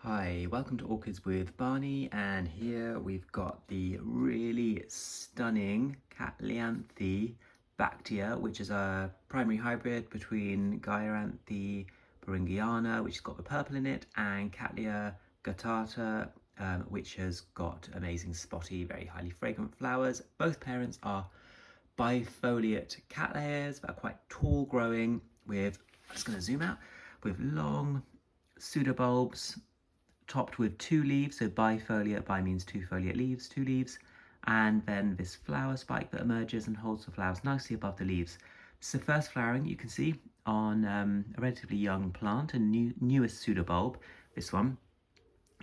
Hi, welcome to Orchids with Barney, and here we've got the really stunning Cattlianthe Bactia, which is a primary hybrid between Guarianthe bowringiana, which has got the purple in it, and Cattleya guttata, which has got amazing spotty, very highly fragrant flowers. Both parents are bifoliate Cattleyas that are quite tall growing with, I'm just going to zoom out, with long pseudobulbs topped with two leaves, so bifoliate, bi means two foliate leaves, two leaves, and then this flower spike that emerges and holds the flowers nicely above the leaves. It's the first flowering you can see on a relatively young plant, a newest pseudobulb. This one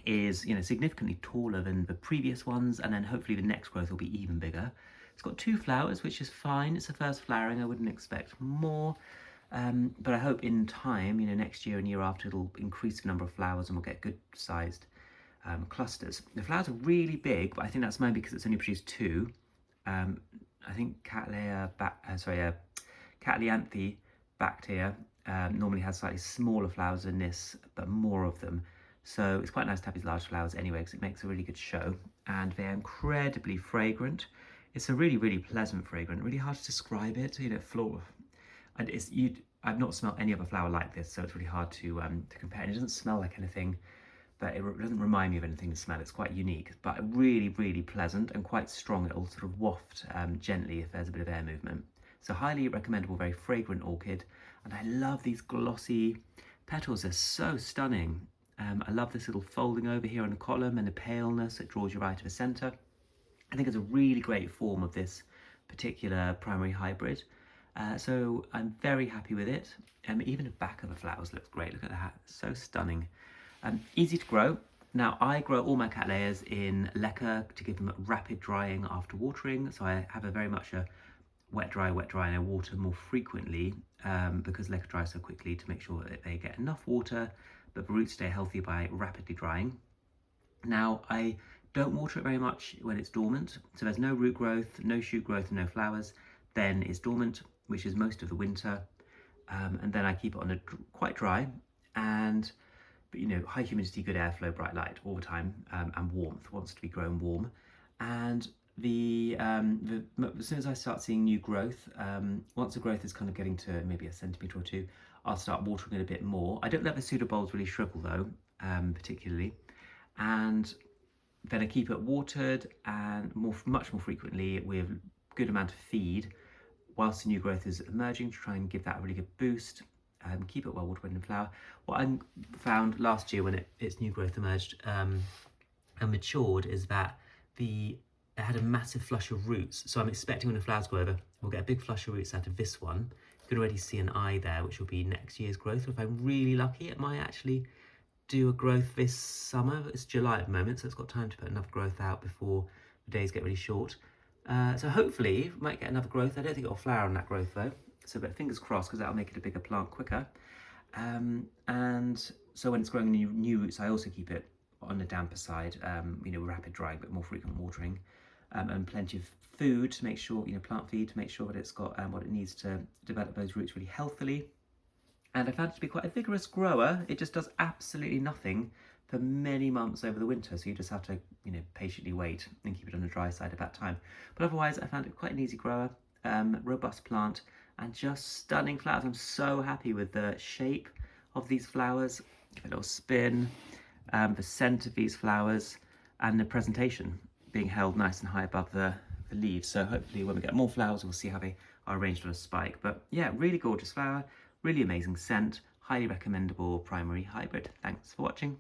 is significantly taller than the previous ones, and then hopefully the next growth will be even bigger. It's got two flowers, which is fine. It's the first flowering. I wouldn't expect more. But I hope in time, next year and year after, it'll increase the number of flowers and we'll get good sized clusters. The flowers are really big, but I think that's mainly because it's only produced two. I think Cattlianthe Bactia normally has slightly smaller flowers than this, but more of them. So it's quite nice to have these large flowers anyway, because it makes a really good show. And they're incredibly fragrant. It's a really, really pleasant fragrance. Really hard to describe it. Floral. And I've not smelled any other flower like this, so it's really hard to compare. And it doesn't smell like anything, but it doesn't remind me of anything to smell. It's quite unique, but really, really pleasant and quite strong. It'll sort of waft gently if there's a bit of air movement. So highly recommendable, very fragrant orchid. And I love these glossy petals. They're so stunning. I love this little folding over here on the column and the paleness that draws your eye to the center. I think it's a really great form of this particular primary hybrid. So I'm very happy with it. Even the back of the flowers looks great. Look at that, so stunning. Easy to grow. Now I grow all my Cattleyas in leca to give them rapid drying after watering. So I have very much a wet dry, and I water more frequently because leca dries so quickly, to make sure that they get enough water, but the roots stay healthy by rapidly drying. Now I don't water it very much when it's dormant. So there's no root growth, no shoot growth, and no flowers. Then it's dormant, which is most of the winter, and then I keep it on quite dry and high humidity, good airflow, bright light all the time, and warmth. Wants to be grown warm. And as soon as I start seeing new growth, once the growth is kind of getting to maybe a centimetre or two, I'll start watering it a bit more. I don't let the pseudobulbs really shrivel though, particularly, and then I keep it watered and much more frequently with good amount of feed whilst the new growth is emerging, to try and give that a really good boost. Keep it well watered and flower. What I found last year when its new growth emerged and matured is that it had a massive flush of roots. So I'm expecting when the flowers go over, we'll get a big flush of roots out of this one. You can already see an eye there, which will be next year's growth. Or if I'm really lucky, it might actually do a growth this summer. It's July at the moment, so it's got time to put enough growth out before the days get really short. So hopefully we might get another growth. I don't think it'll flower on that growth though. So, but fingers crossed, because that'll make it a bigger plant quicker. And so when it's growing new roots, I also keep it on the damper side, rapid drying, but more frequent watering, and plenty of food to make sure, plant feed to make sure that it's got what it needs to develop those roots really healthily. And I found it to be quite a vigorous grower. It just does absolutely nothing for many months over the winter, so you just have to patiently wait and keep it on the dry side at that time. But otherwise I found it quite an easy grower, robust plant, and just stunning flowers. I'm so happy with the shape of these flowers. Give it a little spin, the scent of these flowers, and the presentation being held nice and high above the leaves. So hopefully when we get more flowers, we'll see how they are arranged on a spike. But yeah, really gorgeous flower, really amazing scent, highly recommendable primary hybrid. Thanks for watching.